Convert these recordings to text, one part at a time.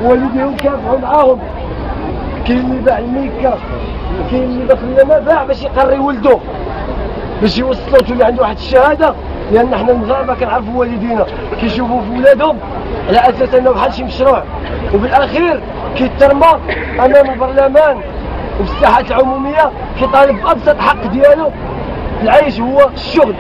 والديهم كافحوا معاهم. كاين اللي باع الميكا، كاين اللي دخل ما باع باش يقري ولده باش يوصلوا تولي عنده واحد الشهاده، لان حنا المغاربه كنعرفوا والدينا كيشوفوا في ولادهم على اساس انه بحال شي مشروع، وبالاخير كيترمى امام البرلمان وفي الساحات العموميه كيطالب بابسط حق ديالو في العيش هو الشغل.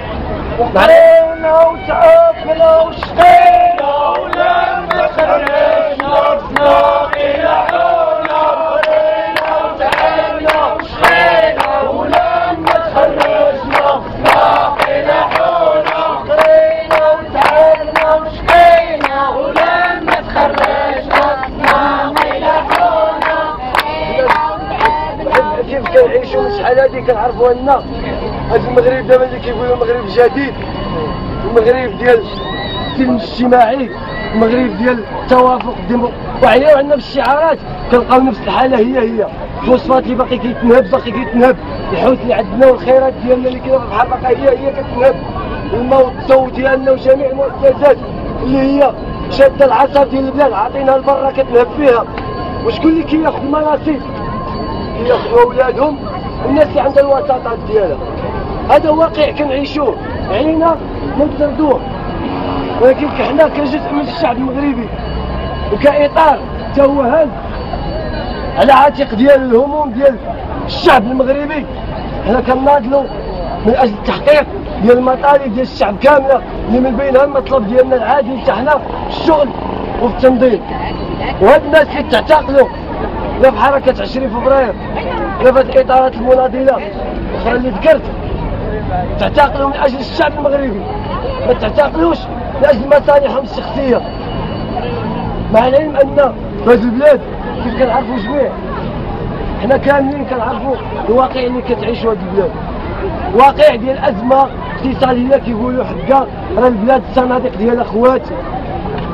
بقينا وتعبنا وشقينا ولما خرجنا بساقي لحونا، بقينا وتعبنا وشقينا ولما تخرجنا بساقي لحونا، بقينا وتعبنا وشقينا ولما تخرجنا بساقي لحونا. كيف كنعيشوا من شحال هادي كنعرفوا ان هذا المغرب دابا اللي كيقولوا المغرب جديد، المغرب ديال السلم الاجتماعي، المغرب ديال التوافق وعليو عندنا بالشعارات كنلقاو نفس الحاله هي الفوسفات اللي باقي كيتنهب، الحوت اللي عندنا والخيرات ديالنا اللي كاينه في البحر باقي هي كتنهب، الماء والضوء ديالنا وجميع المؤسسات اللي هي شاده العصا ديال البلاد عاطينها لبرا كتنهب فيها. وشكون اللي كياخذ المناصب؟ كياخذوا ولادهم والناس اللي عندها الوساطات ديالها. هذا واقع كنعيشوه، علينا نطردوه، ولكن حنا كجزء من الشعب المغربي وكاطار توهان على عاتق ديال الهموم ديال الشعب المغربي، حنا كنناضلوا من اجل التحقيق ديال المطالب ديال الشعب كامله اللي من بينها المطلب ديالنا العادي تاعنا الشغل والتنظيم. وهاد الناس اللي تعتقلوا لا في حركه 20 فبراير لا في الاطارات المناضله الاخرى اللي ذكرت، تعتقلوا من اجل الشعب المغربي، ما تعتقلوش لاجل مصالحهم الشخصيه. مع العلم ان في هذه البلاد كيف كنعرفوا جميع حنا كاملين كنعرفوا الواقع اللي كتعيشوا هذه البلاد، واقع ديال ازمه اقتصاديه كيقولوا حقا راه البلاد الصناديق ديال اخوات.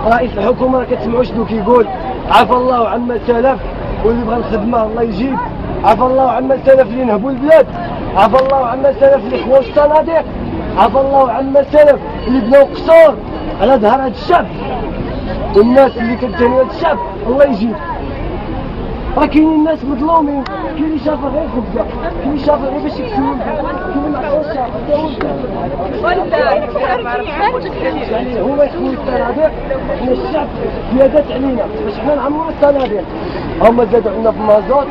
رئيس الحكومه راه كتسمعوا شنو كيقول، عفى الله عما سلف واللي بغى الخدمه الله يجيب، عفى الله عما سلف اللي نهبوا البلاد، عفى الله عما سلف اللي خواو الصناديق، عفى الله عما سلف اللي بناو قصور على ظهر هذا الشعب، والناس اللي كتجاني هذا الشعب الله يجيب. راه كاينين الناس مظلومين، كاين اللي شافوا غير خبزه، كاين اللي شافوا غير باش يكسبوا، كاين اللي ما عرفوش الشعب يعني هما يخويو الصناديق، حنا الشعب زيادات علينا باش حنا نعمروا الصناديق. هما زادوا عندنا في المازوت،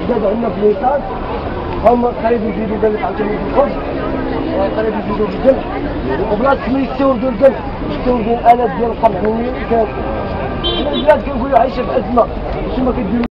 زادوا عندنا في ليسانس، هما قريب يزيدوا قال لك عاوتاني في الخبز، قريب يزيدوا في القمح، وبلاصه ما يستوردوا القمح يستوردوا الالات ديال القمح. البلاد كنقولوا عايشه في ازمه، شنو ما كديروا